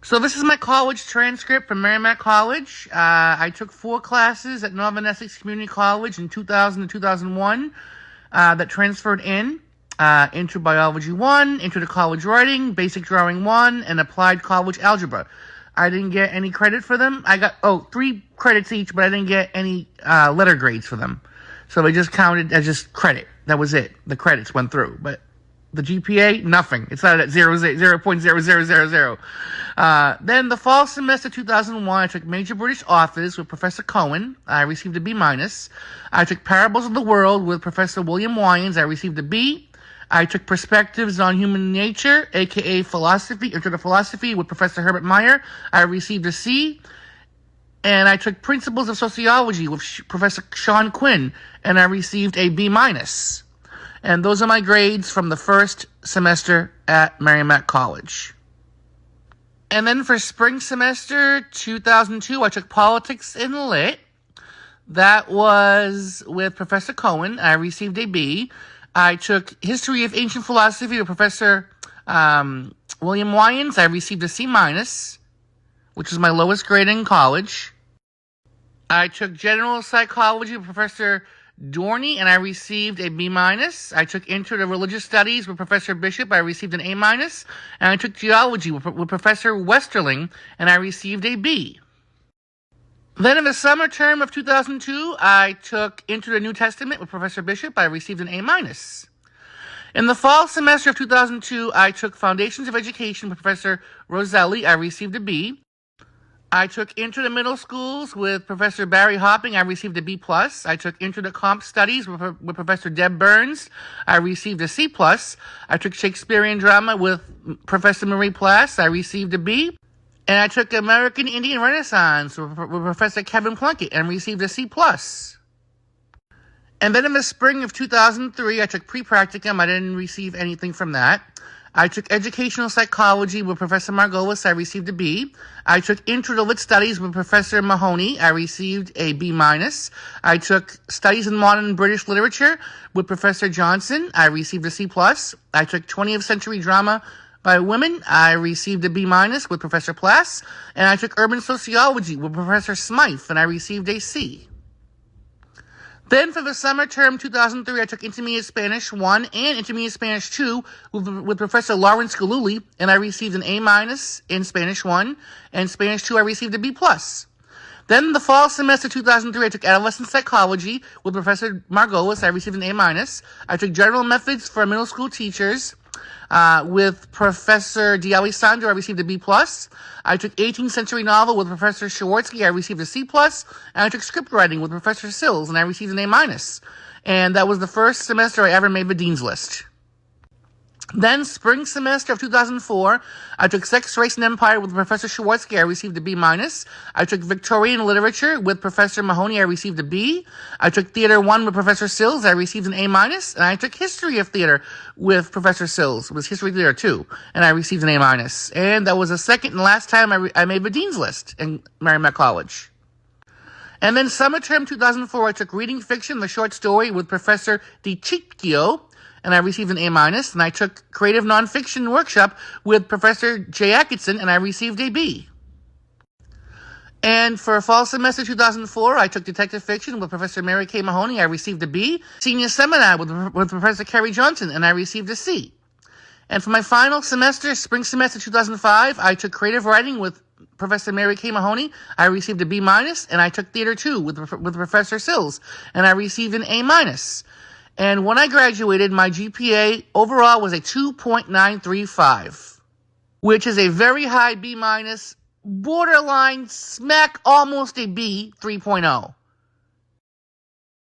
So this is my college transcript from Merrimack College. I took 4 classes at Northern Essex Community College in 2000 and 2001 that transferred into Biology 1, into the College Writing, Basic Drawing 1, and Applied College Algebra. I didn't get any credit for them. I got, 3 credits each, but I didn't get any letter grades for them. So they just counted as just credit. That was it. The credits went through. But the GPA, nothing. It's not at 0.0000. Then the fall semester 2001, I took Major British Authors with Professor Cohen. I received a B-. I took Parables of the World with Professor William Wyans. I received a B. I took Perspectives on Human Nature, aka Philosophy, Intro to Philosophy with Professor Herbert Meyer. I received a C. And I took Principles of Sociology with Professor Sean Quinn, and I received a B-. And those are my grades from the first semester at Merrimack College. And then for spring semester 2002, I took Politics and Lit. That was with Professor Cohen. I received a B. I took History of Ancient Philosophy with Professor William Wyans. I received a C-, which is my lowest grade in college. I took General Psychology with Professor Dorney, and I received a B-. I took Intro to Religious Studies with Professor Bishop. I received an A-. And I took Geology with Professor Westerling, and I received a B. Then in the summer term of 2002, I took Into the New Testament with Professor Bishop. I received an A-. In the fall semester of 2002, I took Foundations of Education with Professor Roselli. I received a B. I took Into the Middle Schools with Professor Barry Hopping. I received a B+. I took Into the Comp Studies with Professor Deb Burns. I received a C+. I took Shakespearean Drama with Professor Marie Plass. I received a B. And I took American Indian Renaissance with Professor Kevin Plunkett and received a C+. And then in the spring of 2003, I took Pre-Practicum. I didn't receive anything from that. I took Educational Psychology with Professor Margolis. I received a B. I took Intro to Lit Studies with Professor Mahoney. I received a B-. I took Studies in Modern British Literature with Professor Johnson. I received a C+. I took 20th Century Drama by Women. I received a B- with Professor Plass. And I took Urban Sociology with Professor Smythe, and I received a C. Then for the summer term 2003, I took Intermediate Spanish 1 and Intermediate Spanish 2 with Professor Lawrence Galuli, and I received an A- in Spanish 1, and Spanish 2 I received a B+. Then the fall semester 2003, I took Adolescent Psychology with Professor Margolis. I received an A-. I took General Methods for Middle School Teachers with Professor D'Alessandro. I received a B+. I took 18th Century Novel with Professor Shawartsky. I received a C+. And I took Script Writing with Professor Sills, and I received an A-. And that was the first semester I ever made the Dean's List. Then, spring semester of 2004, I took Sex, Race, and Empire with Professor Shawartsky. I received a B-. I took Victorian Literature with Professor Mahoney. I received a B. I took Theater 1 with Professor Sills. I received an A-. And I took History of Theater with Professor Sills. It was History of Theater 2. And I received an A-. And that was the second and last time I made the Dean's List in Merrimack College. And then summer term 2004, I took Reading Fiction, the short story with Professor DiCicchio, and I received an A-. And I took Creative Nonfiction Workshop with Professor J. Atkinson, and I received a B. And for fall semester 2004, I took Detective Fiction with Professor Mary K. Mahoney. I received a B. Senior Seminar with Professor Kerry Johnson, and I received a C. And for my final semester, spring semester 2005, I took Creative Writing with Professor Mary K. Mahoney. I received a B-. And I took Theater 2 with Professor Sills, and I received an A-. And when I graduated, my GPA overall was a 2.935, which is a very high B-, borderline smack almost a B 3.0.